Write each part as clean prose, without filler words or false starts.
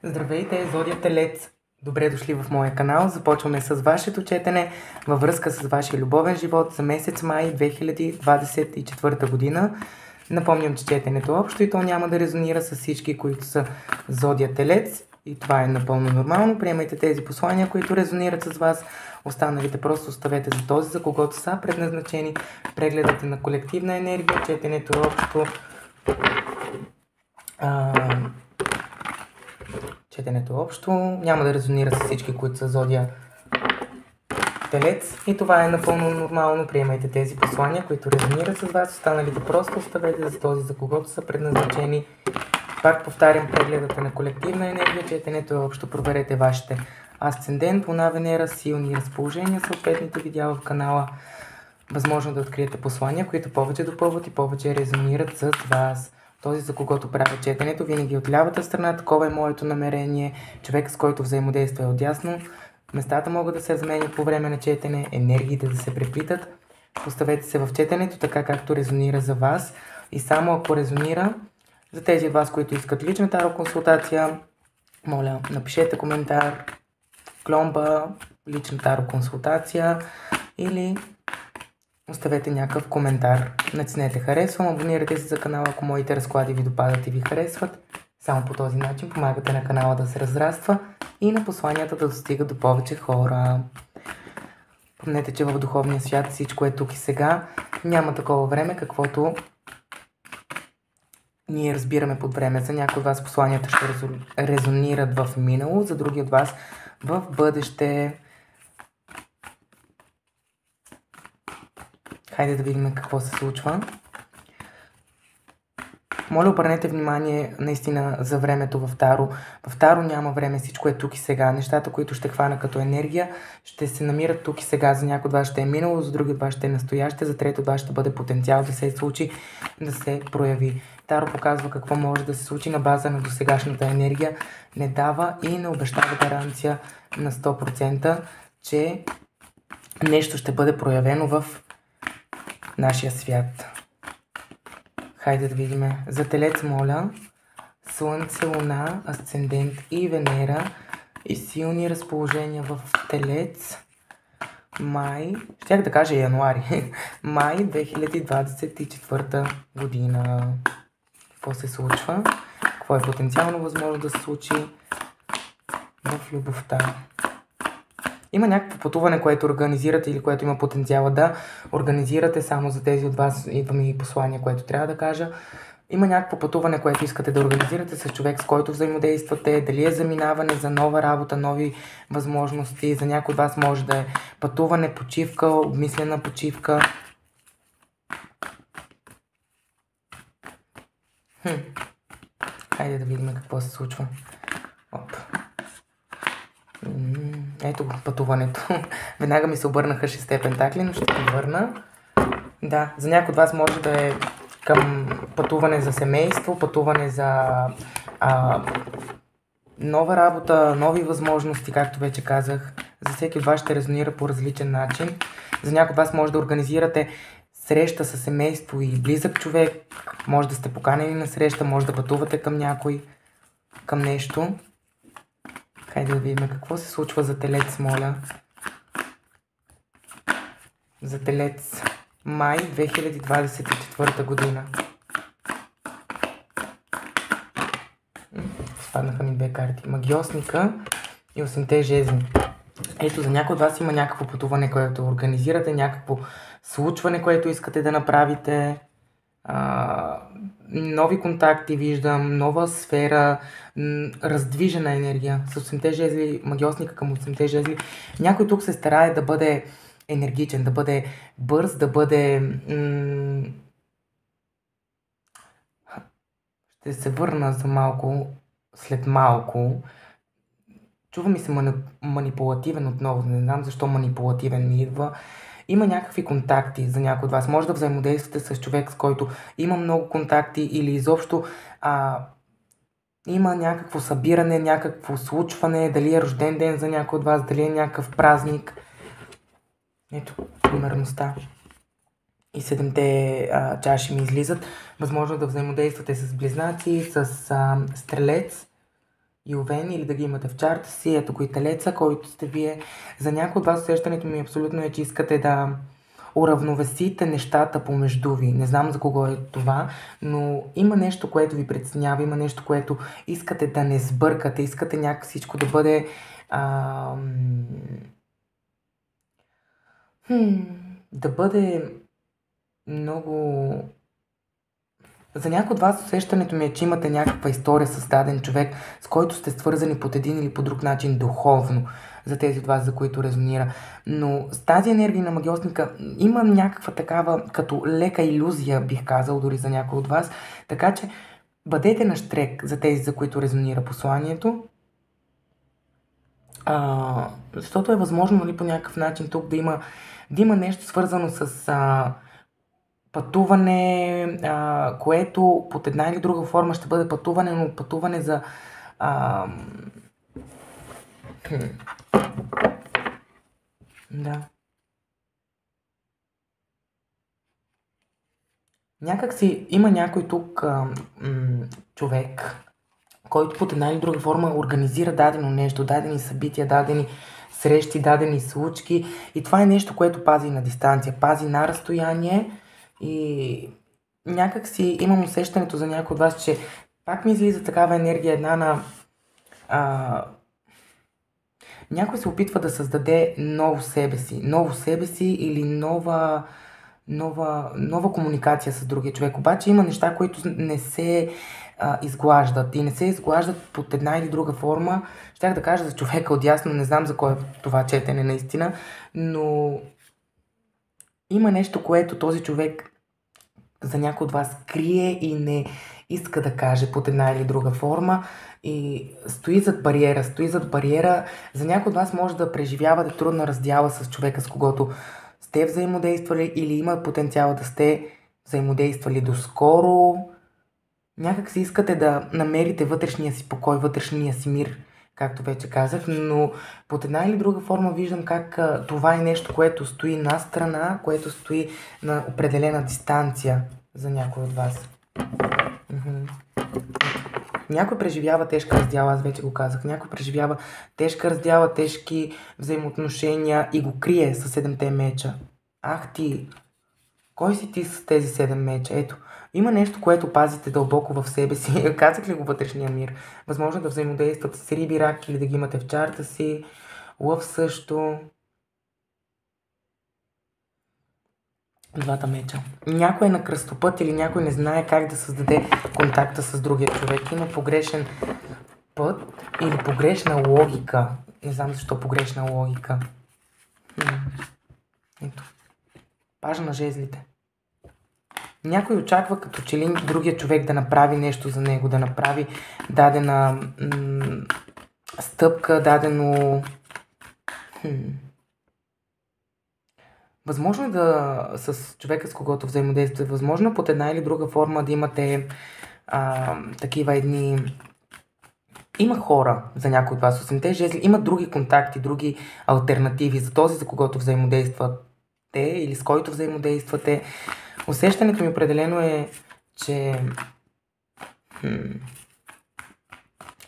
Здравейте, Зодия Телец! Добре дошли в моя канал. Започваме с вашето четене във връзка с вашия любовен живот за месец май 2024 година. Напомням, че четенето общо и то няма да резонира с всички, които са Зодия Телец. И това е напълно нормално. Приемайте тези послания, които резонират с вас. Останалите просто оставете за този, за когото са предназначени. Прегледате на колективна енергия, четенето общо. Четенето общо няма да резонира с всички, които са Зодия Телец. И това е напълно нормално. Приемайте тези послания, които резонират с вас. Останалите просто оставете за този, за когото са предназначени. Пак повтарям, прегледате на колективна енергия, четенето е общо. Проверете вашите асцендент, луна, Венера, силни разположения, съответните видеа в канала. Възможно да откриете послания, които повече допълват и повече резонират с вас. Този, за когото правя четенето, винаги от лявата страна. Такова е моето намерение. Човек, с който взаимодейства е отдясно. Местата могат да се разменят по време на четене, енергиите да се преплитат. Поставете се в четенето така, както резонира за вас. И само ако резонира, за тези от вас, които искат лична таро консултация, моля, напишете коментар, кломба, лична таро консултация или оставете някакъв коментар. Натиснете харесвам, абонирайте се за канала, ако моите разклади ви допадат и ви харесват. Само по този начин помагате на канала да се разраства и на посланията да достигат до повече хора. Помнете, че в духовния свят всичко е тук и сега. Няма такова време, каквото ние разбираме под време. За някои от вас посланията ще резонират в минало, за други от вас в бъдеще. Хайде да видим какво се случва. Моля, обърнете внимание наистина за времето в Таро. В Таро няма време, всичко е тук и сега. Нещата, които ще хвана като енергия, ще се намират тук и сега. За някой от вас ще е минало, за други от вас ще е настояще, за трети от вас ще бъде потенциал да се случи, да се прояви. Таро показва какво може да се случи на база на досегашната енергия. Не дава и не обещава гаранция на 100%, че нещо ще бъде проявено в нашия свят. Хайде да видим. За Телец, моля, Слънце, Луна, Асцендент и Венера и силни разположения в Телец. Май, щях да кажа януари, май 2024 година. Какво се случва? Какво е потенциално възможно да се случи в любовта? Има някакво пътуване, което организирате или което има потенциала да организирате, само за тези от вас идва ми послание, което трябва да кажа. Има някакво пътуване, което искате да организирате с човек, с който взаимодействате, дали е заминаване за нова работа, нови възможности. За някой от вас може да е пътуване, почивка, обмислена почивка. Хайде да видим какво се случва. Оп. Ето го пътуването. Веднага ми се обърнаха 6 пентакли, но ще ги върна. Да, за някой от вас може да е към пътуване за семейство, пътуване за нова работа, нови възможности, както вече казах. За всеки от вас ще резонира по различен начин. За някой от вас може да организирате среща със семейство и близък човек. Може да сте поканени на среща, може да пътувате към някой, към нещо. Хайде да видим какво се случва за Телец, моля. За Телец, май 2024 година. Спаднаха ми 2 карти. Магиосника и 8-те жезли. Ето, за някой от вас има някакво пътуване, което организирате, някакво случване, което искате да направите. Нови контакти виждам, нова сфера, раздвижена енергия. С 8-те жезли, магиосника към 8-те жезли. Някой тук се старае да бъде енергичен, да бъде бърз, да бъде... Ще се върна за малко, след малко. Чува ми се манипулативен отново, не знам защо манипулативен ми идва. Има някакви контакти за някой от вас. Може да взаимодействате с човек, с който има много контакти или изобщо има някакво събиране, някакво случване, дали е рожден ден за някой от вас, дали е някакъв празник. Ето, примерността. И 7-те чаши ми излизат. Възможно да взаимодействате с близнаци, с стрелец и Овен или да ги имате в чарта си. Ето го и Телеца, който сте вие. За някой от вас усещането ми абсолютно е, че искате да уравновесите нещата помежду ви. Не знам за кого е това, но има нещо, което ви притеснява, има нещо, което искате да не сбъркате, искате някак всичко да бъде да бъде много... За някой от вас усещането ми е, че имате някаква история с даден човек, с който сте свързани по един или по друг начин духовно, за тези от вас, за които резонира. Но с тази енергия на магиосника има някаква такава, като лека илюзия, бих казал, дори за някой от вас. Така че бъдете на щрек за тези, за които резонира посланието. Защото е възможно, нали, по някакъв начин тук да има нещо свързано с пътуване, което под една или друга форма ще бъде пътуване, но пътуване за... Да. Някак си има някой тук човек, който под една или друга форма организира дадено нещо, дадени събития, дадени срещи, дадени случки, и това е нещо, което пази на дистанция, пази на разстояние. И някак си имам усещането за някой от вас, че пак ми излиза такава енергия, една на... някой се опитва да създаде ново себе си или нова комуникация с другия човек. Обаче има неща, които не се изглаждат и не се изглаждат под една или друга форма. Щях да кажа за човека отдясно, не знам за кой е това четене наистина, но има нещо, което този човек за някой от вас крие и не иска да каже под една или друга форма и стои зад бариера. За някой от вас може да преживявате трудна раздяла с човека, с когото сте взаимодействали или има потенциал да сте взаимодействали доскоро. Някак си искате да намерите вътрешния си покой, вътрешния си мир, както вече казах, но под една или друга форма виждам как това е нещо, което стои на страна, което стои на определена дистанция за някой от вас. Някой преживява тежка раздяла, аз вече го казах. Някой преживява тежка раздяла, тежки взаимоотношения и го крие с 7-те меча. Ах ти, кой си ти с тези 7 меча? Ето, има нещо, което пазите дълбоко в себе си. Казах ли го вътрешния мир? Възможно да взаимодействате с риби, рак или да ги имате в чарта си. Лъв също. Двата меча. Някой е на кръстопът или някой не знае как да създаде контакта с другия човек. Има погрешен път или погрешна логика. Не знам защо погрешна логика. Ето. Пажа на жезлите. Някой очаква като че ли другия човек да направи нещо за него, да направи дадена стъпка, дадено... Възможно е да с човека, с когото взаимодействате, възможно под една или друга форма да имате такива едни... Има хора за някои от вас, 8-те жезли, има други контакти, други алтернативи за този, за когото взаимодействате или с който взаимодействате. Усещането ми определено е, че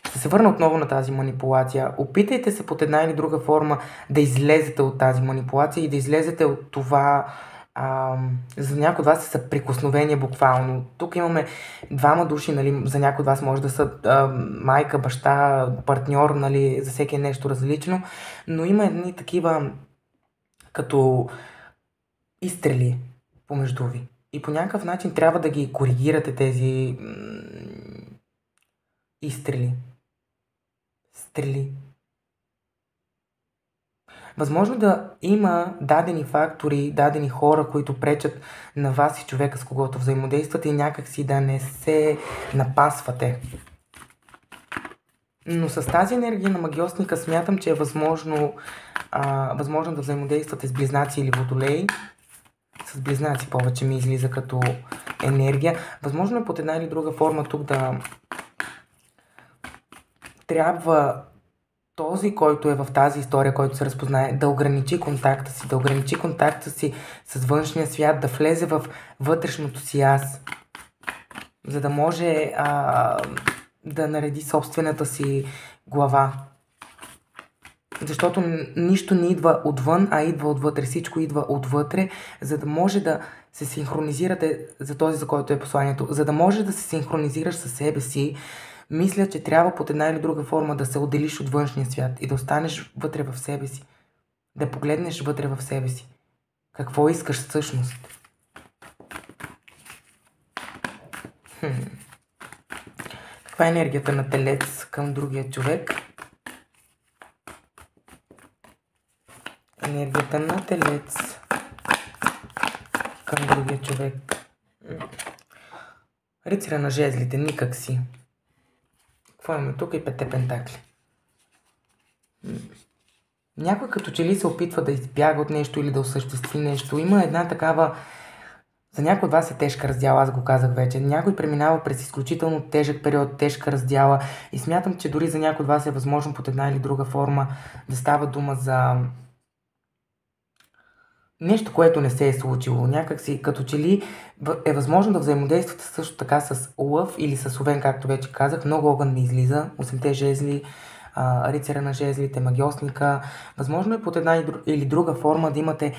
ще се върна отново на тази манипулация. Опитайте се под една или друга форма да излезете от тази манипулация и да излезете от това, за някои от вас са прикосновения буквално. Тук имаме двама души, нали, за някои от вас може да са майка, баща, партньор, нали, за всеки е нещо различно, но има едни такива като изстрели помежду ви. И по някакъв начин трябва да ги коригирате тези изстрели. Стрели. Възможно да има дадени фактори, дадени хора, които пречат на вас и човека, с когото взаимодействате и някакси да не се напасвате. Но с тази енергия на магиосника смятам, че е възможно да взаимодействате с близнаци или водолеи. С близнаци повече ми излиза като енергия. Възможно е под една или друга форма тук да трябва този, който е в тази история, който се разпознае, да ограничи контакта си с външния свят, да влезе в вътрешното си аз, за да може да нареди собствената си глава. Защото нищо не идва отвън, а идва отвътре. Всичко идва отвътре, за да може да се синхронизирате за този, за който е посланието. За да може да се синхронизираш със себе си, мисля, че трябва под една или друга форма да се отделиш от външния свят и да останеш вътре в себе си. Да погледнеш вътре в себе си. Какво искаш всъщност? Каква е енергията на Телец към другия човек? Енергията на Телец към другия човек. Рицаря на жезлите, никак си. Какво имаме тук? И 5 пентакли. Някой като че ли се опитва да избяга от нещо или да осъществи нещо. Има една такава... За някой от вас е тежка раздяла, аз го казах вече. Някой преминава през изключително тежък период, тежка раздяла и смятам, че дори за някой от вас е възможно под една или друга форма да става дума за нещо, което не се е случило. Някакси като че ли е възможно да взаимодействате също така с лъв или с овен, както вече казах. Много огън ми излиза, 8-те жезли, рицаря на жезлите, магиосника. Възможно е под една или друга форма да имате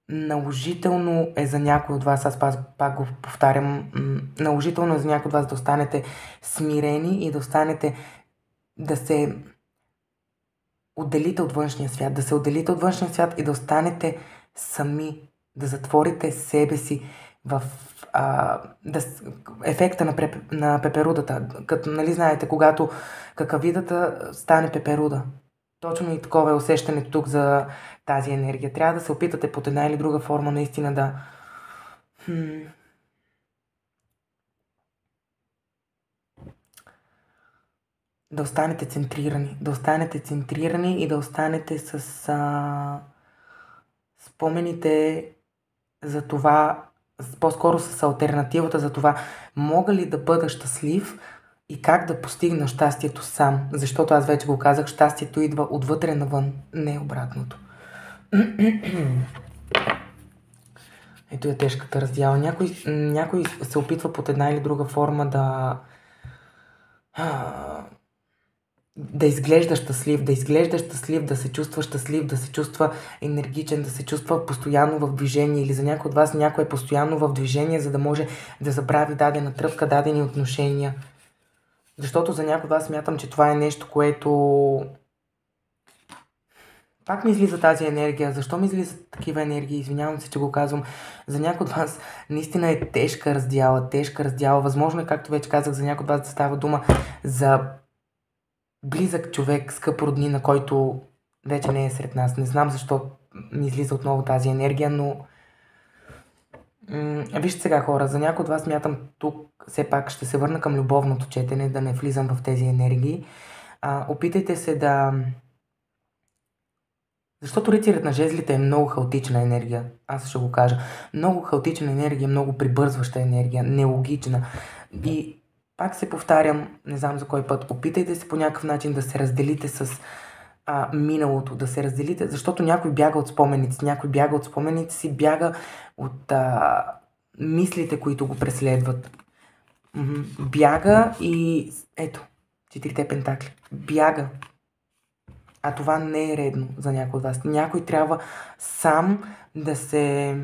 наложително е за някой от вас, аз пак го повтарям, наложително е за някой от вас да останете смирени и да останете да се отделите от външния свят, да се отделите от външния свят и да останете сами, да затворите себе си в ефекта на пеперудата. Като, нали знаете, когато какавидата стане пеперуда. Точно и такова е усещането тук за тази енергия. Трябва да се опитате под една или друга форма наистина да останете центрирани. Да останете центрирани и да останете с спомените за това, по-скоро с алтернативата за това, мога ли да бъда щастлив и как да постигна щастието сам. Защото аз вече го казах, щастието идва отвътре навън, не обратното. Ето е тежката раздяла. Някой се опитва под една или друга форма да изглежда щастлив, да се чувства щастлив, да се чувства енергичен, да се чувства постоянно в движение или за някой от вас някой е постоянно в движение, за да може да забрави дадена тръпка, дадени отношения. Защото за някой от вас смятам, че това е нещо, което... Пак ми излиза тази енергия. Защо ми излизат такива енергии? Извинявам се, че го казвам. За някой от вас наистина е тежка раздяла. Възможно е, както вече казах, за някой от вас да става дума за близък човек, скъп роднина, който вече не е сред нас. Не знам защо ми излиза отново тази енергия, но... Вижте сега, хора, за някой от вас смятам тук, все пак ще се върна към любовното четене, да не влизам в тези енергии. Опитайте се да... Защото рицарят на жезлите е много хаотична енергия. Аз ще го кажа. Много хаотична енергия, много прибързваща енергия, нелогична. И пак се повтарям, не знам за кой път, опитайте се по някакъв начин да се разделите с миналото, да се разделите, защото някой бяга от спомените си, бяга от мислите, които го преследват. Бяга и ето, 4 пентакли. Бяга. А това не е редно за някой от вас. Някой трябва сам да се...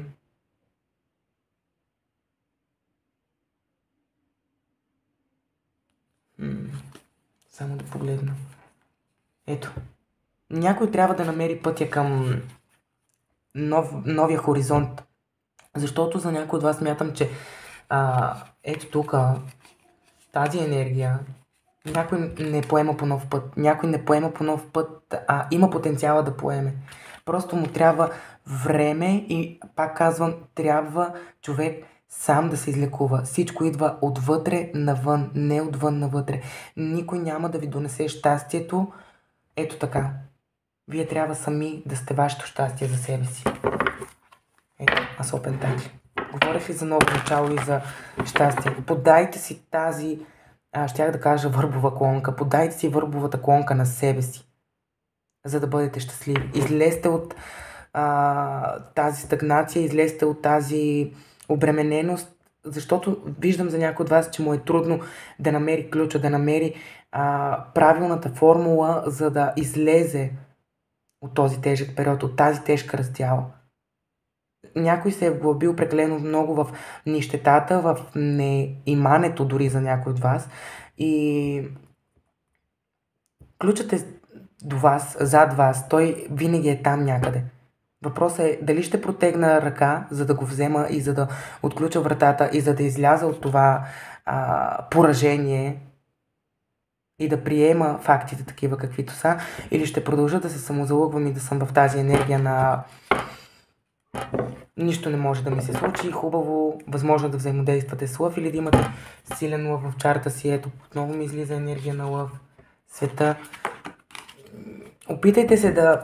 Само да погледна. Ето. Някой трябва да намери пътя към новия хоризонт. Защото за някой от вас смятам, че ето тук тази енергия някой не поема по нов път. Има потенциала да поеме. Просто му трябва време и пак казвам, трябва човек сам да се излекува. Всичко идва отвътре навън, не отвън навътре. Никой няма да ви донесе щастието. Ето така. Вие трябва сами да сте вашето щастие за себе си. Ето, аз пентакли. Говорих ли за ново начало и за щастие? Подайте си тази, щях да кажа върбова клонка, подайте си върбовата клонка на себе си, за да бъдете щастливи. Излезте от тази стагнация, излезте от тази обремененост защото виждам за някой от вас, че му е трудно да намери ключа, да намери правилната формула, за да излезе от този тежък период, от тази тежка раздяла. Някой се е вглъбил прекалено много в нищетата, в неимането дори за някой от вас и ключът е до вас, зад вас, той винаги е там някъде. Въпросът е дали ще протегна ръка, за да го взема и за да отключа вратата и за да изляза от това поражение и да приема фактите такива каквито са, или ще продължа да се самозалъгвам и да съм в тази енергия на нищо не може да ми се случи, хубаво, възможно да взаимодействате с лъв или да имате силен лъв в чарта си. Ето, отново ми излиза енергия на лъв, света. Опитайте се да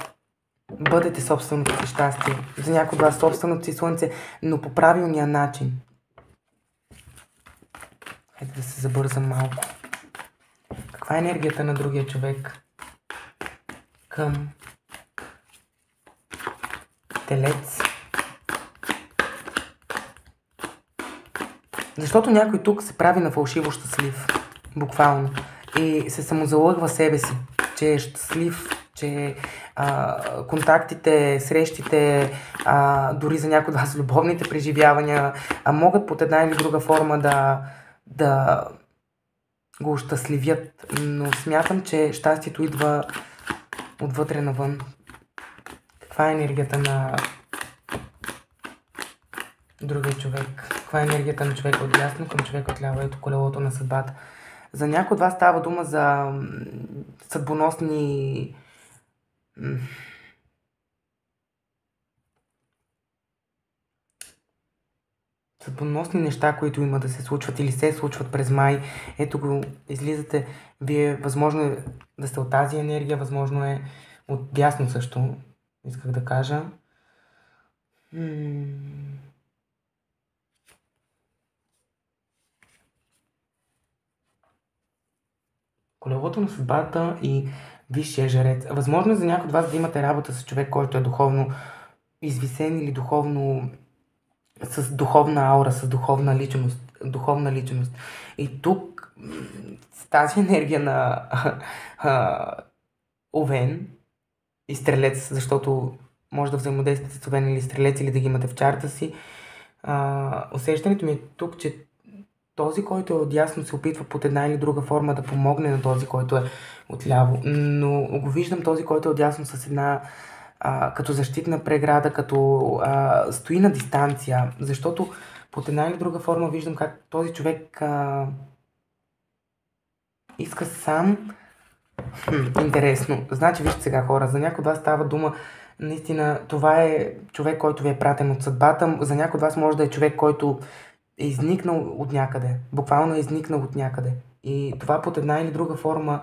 бъдете собственото си щастие. За някой от вас собственото си слънце, но по правилния начин. Хайде да се забързам малко. Каква е енергията на другия човек към Телец? Защото някой тук се прави на фалшиво щастлив, буквално, и се самозалъгва себе си, че е щастлив, че контактите, срещите, дори за някои от вас любовните преживявания могат под една или друга форма да го щастливят, но смятам, че щастието идва отвътре навън. Каква е енергията на другия човек? Каква е енергията на човека от дясно към човека от ляво? Ето колелото на съдбата. За някой от вас става дума за съдбоносни съдбоносни неща, които има да се случват или се случват през май. Ето го, излизате. Вие, възможно е да сте от тази енергия, възможно е от дясно също, исках да кажа. Колелото на съдбата и висшия жрец. Възможно е за някой от вас да имате работа с човек, който е духовно извисен или духовно с духовна аура, с духовна личност. И тук с тази енергия на Овен и Стрелец, защото може да взаимодействате с Овен или Стрелец или да ги имате в чарта си, усещането ми е тук, че този, който е отдясно, се опитва под една или друга форма да помогне на този, който е отляво. Но го виждам този, който е отдясно с една като защитна преграда, като стои на дистанция, защото под една или друга форма виждам как този човек иска сам. Интересно. Значи, вижте сега, хора, за някой от вас става дума, наистина, това е човек, който ви е пратен от съдбата. За някой от вас може да е човек, който е изникнал от някъде. Буквално е изникнал от някъде. И това под една или друга форма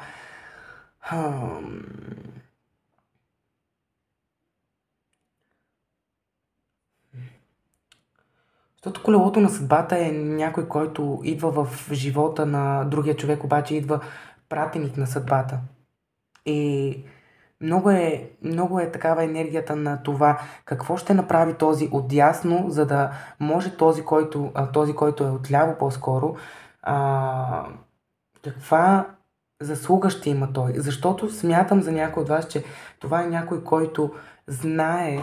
защото колелото на съдбата е някой, който идва в живота на другия човек, обаче идва пратеник на съдбата. И много е такава енергията на това какво ще направи този отдясно, за да може този, който е отляво по-скоро, каква заслуга ще има той. Защото смятам за някой от вас, че това е някой, който знае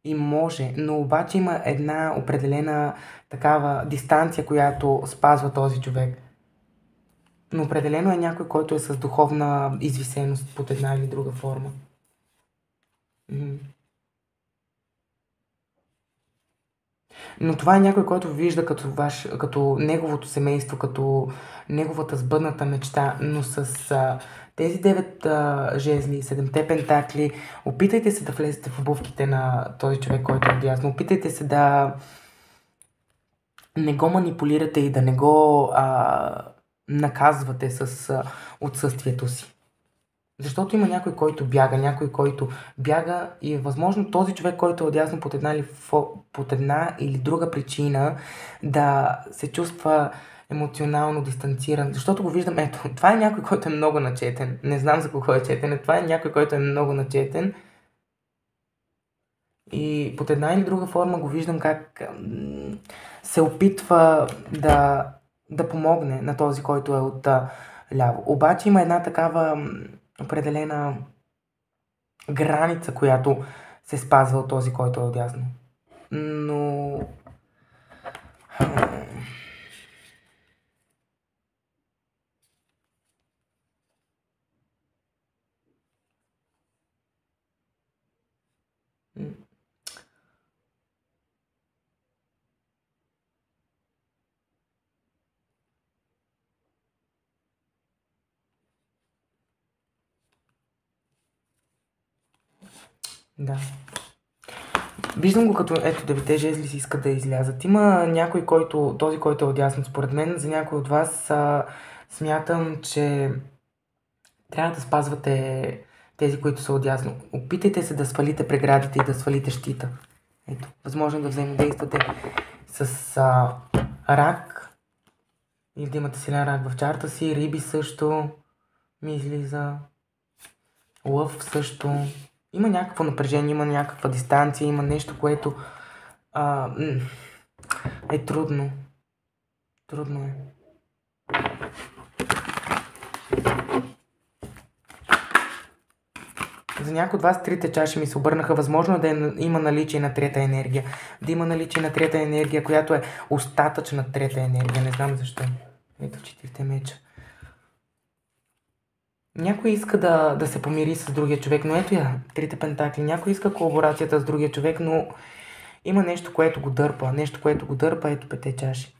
и може, но обаче има една определена такава дистанция, която спазва този човек. Но определено е някой, който е с духовна извисеност под една или друга форма. Но това е някой, който вижда като неговото семейство, като неговата сбъдната мечта, но с тези 9 жезли, 7 пентакли, опитайте се да влезете в обувките на този човек, който е отдясно. Опитайте се да не го манипулирате и да не го наказвате с отсъствието си. Защото има някой, който бяга и е възможно този човек, който е отдясно под една или друга причина да се чувства емоционално дистанциран. Защото го виждам, ето, това е някой, който е много начетен. Не знам за кого е четен, това е някой, който е много начетен. И под една или друга форма го виждам как се опитва да помогне на този, който е от ляво. Обаче има една такава определена граница, която се спазва от този, който е отдясно. Но... Да. Виждам го като, ето, 9 жезли си искат да излязат. Има някой, който, този, който е отясно, според мен, за някой от вас смятам, че трябва да спазвате тези, които са отясно. Опитайте се да свалите преградите и да свалите щита. Ето, възможно да взаимодействате с рак, или да имате силен рак в чарта си, риби също ми излиза, лъв също. Има някакво напрежение, има някаква дистанция, има нещо, което е трудно. Трудно е. За някои от вас трите чаши ми се обърнаха. Възможно да има наличие на трета енергия. Да има наличие на трета енергия, която е остатъчна трета енергия. Не знам защо. Ето 4 меча. Някой иска да се помири с другия човек, но ето я, трите пентакли. Някой иска колаборацията с другия човек, но има нещо, което го дърпа. Нещо, което го дърпа, ето 5 чаши.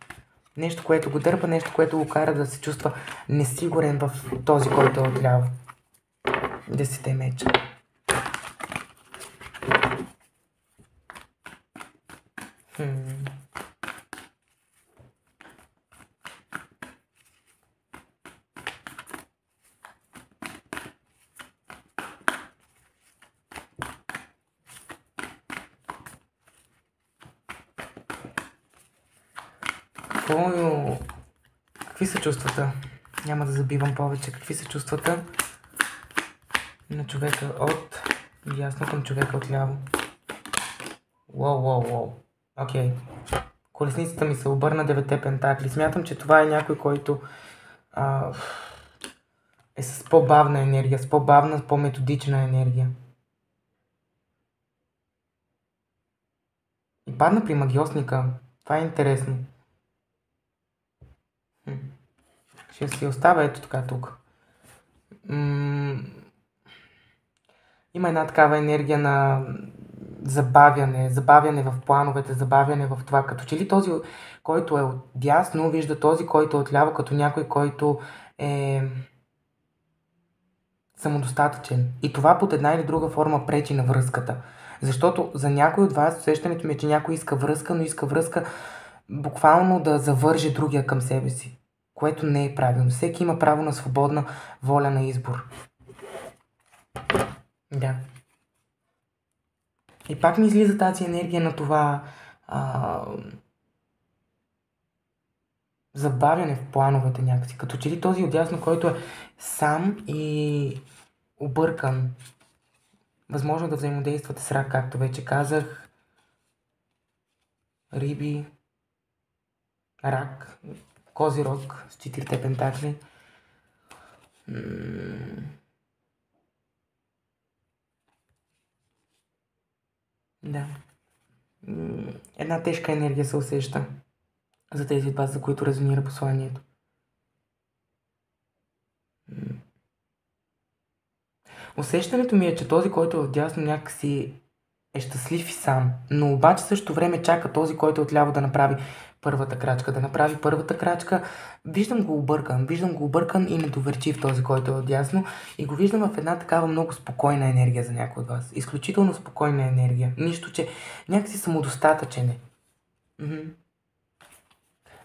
Нещо, което го дърпа, нещо, което го кара да се чувства несигурен в този, който е отляво. 10 меча. Какви са чувствата? Няма да забивам повече. Какви са чувствата на човека от ясно към човека от ляво? Уау. Окей. Колесницата ми се обърна, 9 пентакли. Смятам, че това е някой, който е с по-бавна енергия, с по-бавна, по-методична енергия. И падна при магиосника. Това е интересно. Ще си оставя ето така тук. Има една такава енергия на забавяне в плановете, забавяне в това. Като че ли този, който е отдясно, вижда този, който е отляво, като някой, който е самодостатъчен. И това под една или друга форма пречи на връзката. Защото за някой от вас усещането ми е, че някой иска връзка, но иска връзка буквално да завърже другия към себе си. Което не е правилно. Всеки има право на свободна воля на избор. Да. И пак ми излиза тази енергия на това забавяне в плановете някакси. Като че ли този отдясно, който е сам и объркан. Възможно да взаимодействате с рак, както вече казах. Риби. Рак. Козирог с 4 пентакли. Да. Една тежка енергия се усеща за тези от вас, за които резонира посланието. Усещането ми е, че този, който е отдясно, някакси е щастлив и сам, но обаче също време чака този, който е отляво да направи първата крачка. Виждам го объркан и недоверчив този, който е отдясно, и го виждам в една такава много спокойна енергия за някой от вас. Изключително спокойна енергия. Нищо, че някакси самодостатъчен е.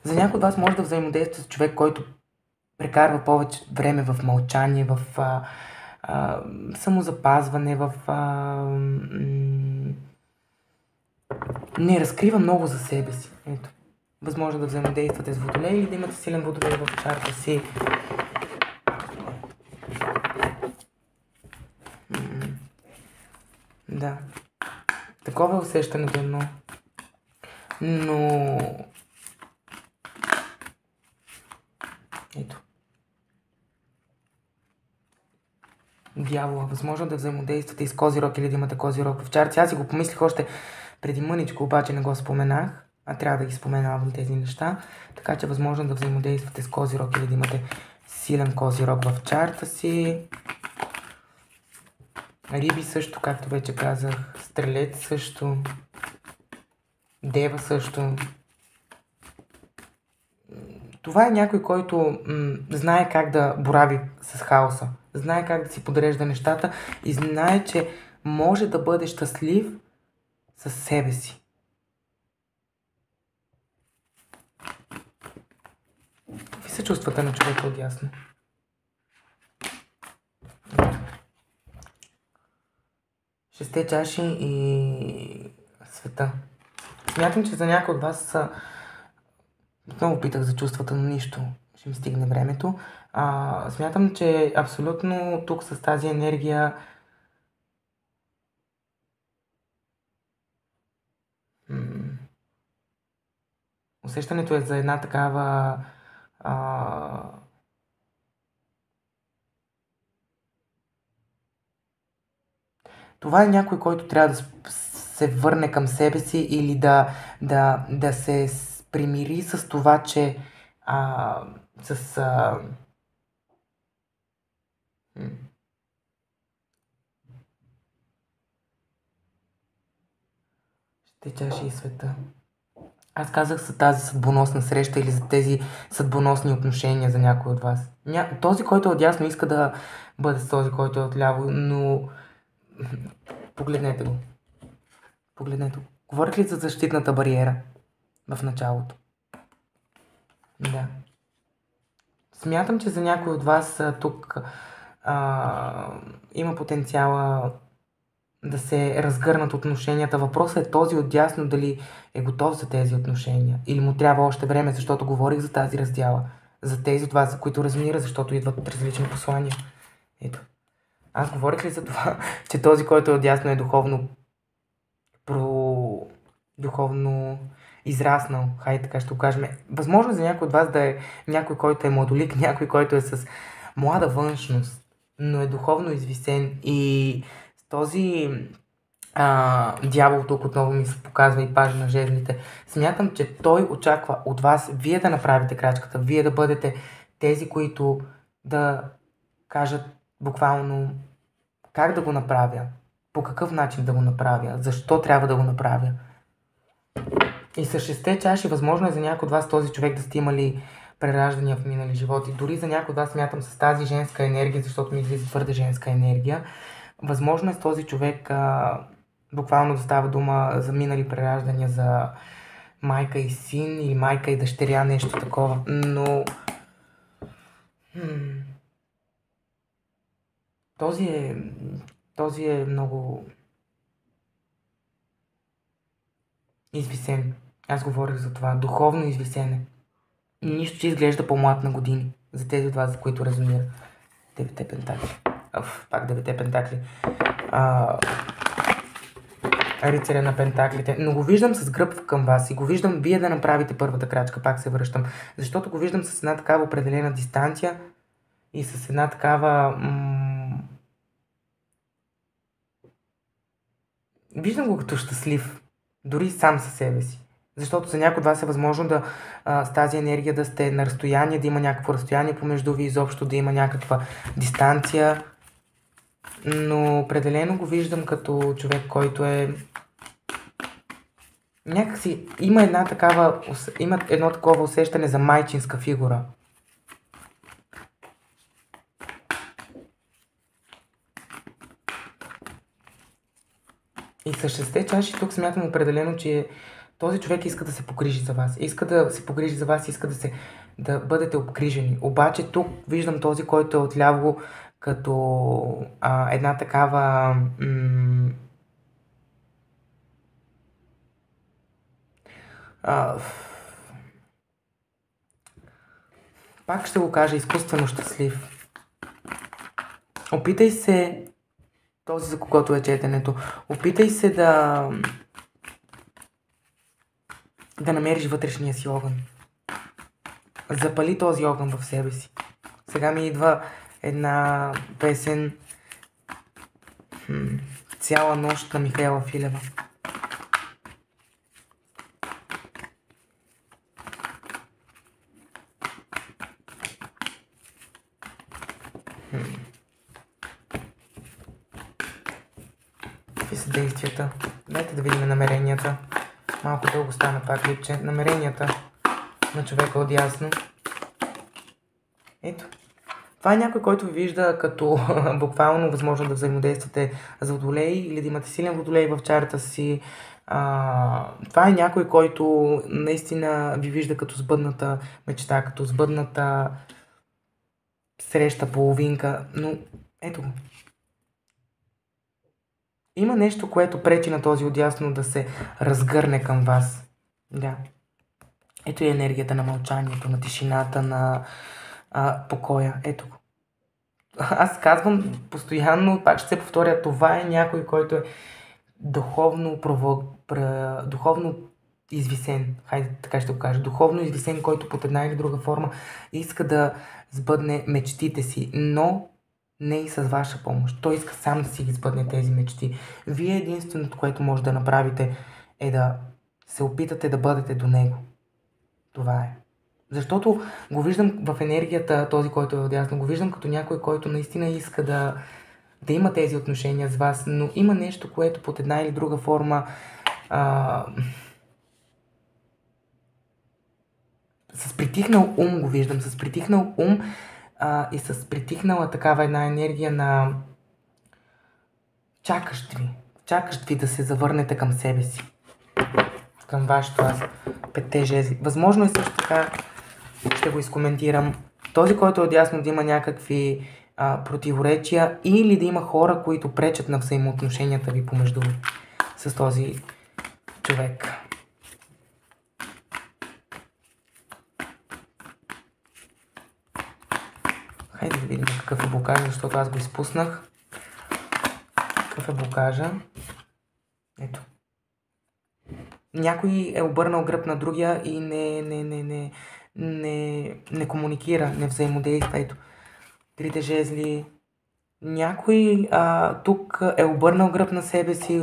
За някой от вас може да взаимодейства с човек, който прекарва повече време в мълчание, в самозапазване, не разкрива много за себе си. Ето. Възможно да взаимодействате с водолей или да имате силен водолей в чарта си. Да. такова е усещането едно. Но... Ето. Дявола. Възможно да взаимодействате и с Козирог или да имате Козирог в чарта. Аз си го помислих още преди мъничко, обаче не го споменах. А трябва да ги споменавам тези неща. Така че възможно да взаимодействате с Козирог или да имате силен Козирог в чарта си. Риби също, както вече казах. Стрелец също. Дева също. Това е някой, който знае как да борави с хаоса. Знае как да си подрежда нещата и знае, че може да бъде щастлив със себе си. Какви са чувствата на човека отдясно? Шесте чаши и света. Смятам, че за някой от вас са... Отново питах за чувствата, но нищо. Ще ми стигне времето. Смятам, че абсолютно тук с тази енергия усещането е за една такава това е някой, който трябва да се върне към себе си или да се примири с това, че ще чаши и света. Аз казах за тази съдбоносна среща или за тези съдбоносни отношения за някой от вас. Този, който е отдясно, иска да бъде с този, който е отляво, но погледнете го. Погледнете го. Говорих ли за защитната бариера в началото? Да. Смятам, че за някой от вас тук има потенциала да се разгърнат отношенията. Въпросът е този отдясно дали е готов за тези отношения или му трябва още време, защото говорих за тази раздяла. За тези от вас, за които резонира, защото идват от различни послания. Ето. Аз говорих ли за това, че този, който е отдясно е духовно израснал, хайде така ще го кажем. Възможно за някой от вас да е някой, който е младолик, някой, който е с млада външност, но е духовно извисен и с този дявол тук отново ми се показва и пажа на жезлите. Смятам, че той очаква от вас вие да направите крачката, вие да бъдете тези, които да кажат буквално как да го направя, по какъв начин да го направя, защо трябва да го направя. И с шесте чаши, възможно е за някой от вас този човек да сте имали прераждания в минали животи. Дори за някой от вас смятам с тази женска енергия, защото ми излиза твърде женска енергия. Възможно е с този човек буквално да става дума за минали прераждания, за майка и син или майка и дъщеря, нещо такова. Но този е много извисен. Аз говорих за това. Духовно извисене. Нищо, че изглежда по-млад на години. За тези от вас, за които резонира. Девете пентакли. Пак девете пентакли. Рицаря на пентаклите. Но го виждам с гръб към вас и го виждам вие да направите първата крачка. Пак се връщам. Защото го виждам с една такава определена дистанция и с една такава... Виждам го като щастлив. Дори сам със себе си. Защото за някой от вас е възможно да с тази енергия да сте на разстояние, да има някакво разстояние помежду ви, изобщо да има някаква дистанция. Но определено го виждам като човек, който е... Някакси има едно такова усещане за майчинска фигура. И с шесте чаши тук смятам определено, че този човек иска да се погрижи за вас. Иска да се погрижи за вас, иска да бъдете обгрижени. Обаче тук виждам този, който е отляво като една такава... пак ще го кажа, изкуствено щастлив. Опитай се... Този, за когото е четенето. Опитай се да да намериш вътрешния си огън. Запали този огън в себе си. Сега ми идва една песен Цяла нощ на Михаела Филева. Какви са действията? Дайте да видим намеренията. Малко дълго стана това клипче. Намеренията на човека отясно. Ето. Това е някой, който ви вижда като буквално възможно да взаимодействате с водолей или да имате силен водолей в чарата си. Това е някой, който наистина ви вижда като сбъдната мечта, като сбъдната среща, половинка. Но ето го. Има нещо, което пречи на този отясно да се разгърне към вас. Да. Ето и енергията на мълчанието, на тишината, на покоя. Ето го. Аз казвам постоянно, пак ще се повторя, това е някой, който е духовно извисен. Хайде, така ще го кажа. Духовно извисен, който под една или друга форма иска да сбъдне мечтите си, но не и с ваша помощ. Той иска сам да си ги сбъдне тези мечти. Вие единственото, което може да направите, е да се опитате да бъдете до него. Това е. Защото го виждам в енергията, този, който е отдясно, го виждам като някой, който наистина иска да има тези отношения с вас, но има нещо, което под една или друга форма с притихнал ум го виждам, с притихнал ум и с притихнала такава една енергия на чакащ ви да се завърнете към себе си, към вашето аз, 5 жезли. Възможно е също така, ще го изкоментирам, този, който е отясно, да има някакви противоречия или да има хора, които пречат на взаимоотношенията ви помежду ви с този човек. Хайде да видим какъв е блокажа, защото аз го изпуснах. Какъв е блокажа? Ето. Някой е обърнал гръб на другия и не комуникира, не взаимодейства. Ето. 3 жезли. Някой тук е обърнал гръб на себе си,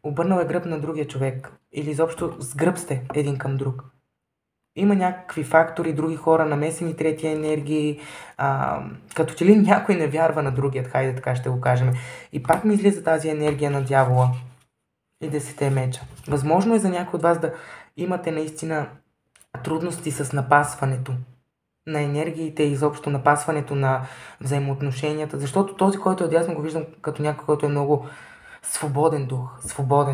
обърнал е гръб на другия човек. Или изобщо с гръб сте един към друг. Има някакви фактори, други хора, намесени третия енергии, като че ли някой не вярва на другият, хайде така ще го кажем. И пак ми излиза тази енергия на дявола и 10 меча. Възможно е за някой от вас да имате наистина трудности с напасването на енергиите и изобщо напасването на взаимоотношенията, защото този, който е отясно, го виждам като някой, който е много свободен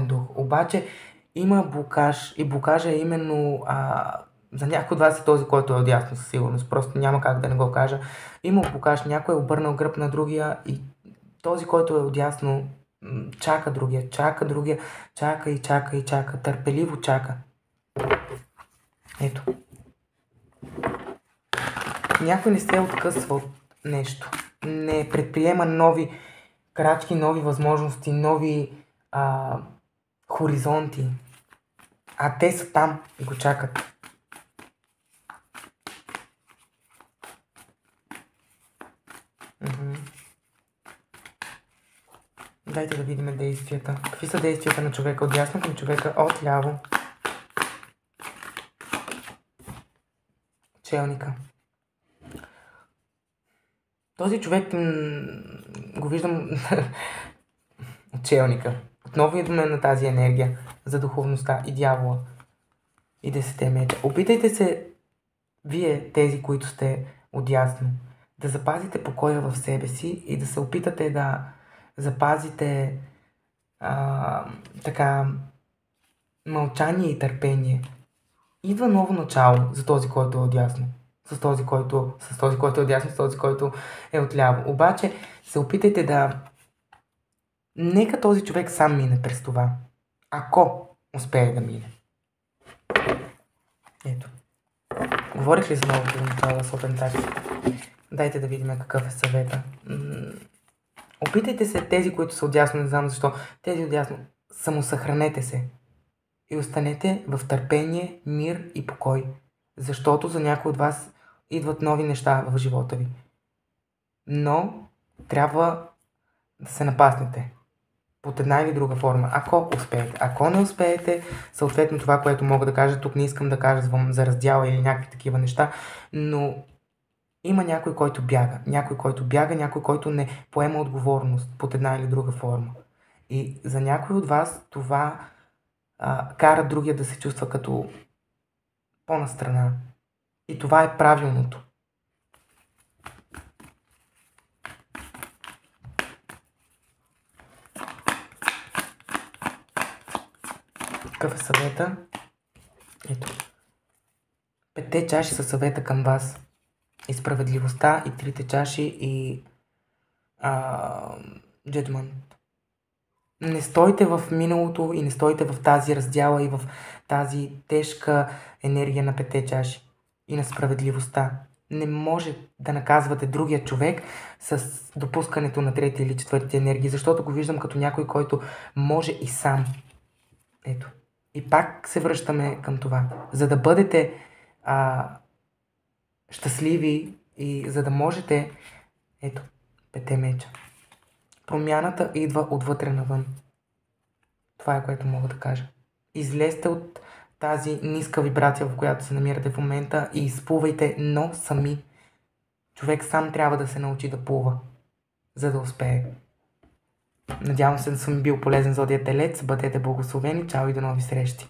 дух. Обаче има блокаж и блокажа е именно за някой от вас е този, който е отясно със сигурност, просто няма как да не го кажа. Има блокаж, някой е обърнал гръб на другия и този, който е отясно, чака другия, чака, търпеливо чака. Ето. Някой не се откъсва от нещо, не предприема нови крачки, нови възможности, нови хоризонти, а те са там и го чакат. Дайте да видим действията. Какви са действията на човека отдясно към човека отляво? Челника. Този човек го виждам от челника. Отново идваме на тази енергия за духовността и дявола и 10 меча. Опитайте се, вие, тези, които сте отдясно, да запазите покоя в себе си и да се опитате да запазите така мълчание и търпение. Идва ново начало за този, който е отдясно. С този, който е отдясно, с този, който е отляво. Обаче се опитайте да... Нека този човек сам мине през това. Ако успее да мине. Ето. Говорих ли за новото начало с Пентакли? Дайте да видим какъв е съвета. Опитайте се тези, които са отдясно, не знам защо, тези отдясно, самосъхранете се. и останете в търпение, мир и покой. Защото за някои от вас идват нови неща в живота ви. Но трябва да се напаснете под една или друга форма, ако успеете. Ако не успеете, съответно това, което мога да кажа, тук не искам да кажа за раздяла или някакви такива неща, но има някой, който бяга. Някой, който не поема отговорност под една или друга форма. И за някой от вас това кара другия да се чувства като по-настрана. И това е правилното. Какъв е съвета? Ето. 5 чаши са съвета към вас. И справедливостта, и 3 чаши, и judgment. Не стойте в миналото и не стойте в тази раздяла и в тази тежка енергия на 5 чаши и на справедливостта. Не може да наказвате другия човек с допускането на 3 или 4 енергии, защото го виждам като някой, който може и сам. Ето. И пак се връщаме към това. За да бъдете щастливи и за да можете, ето, 5 меча. Промяната идва отвътре навън. Това е, което мога да кажа. Излезте от тази ниска вибрация, в която се намирате в момента и изплувайте, но сами. Човек сам трябва да се научи да плува, за да успее. Надявам се да съм бил полезен за Зодия Телец. Бъдете благословени. Чао и до нови срещи!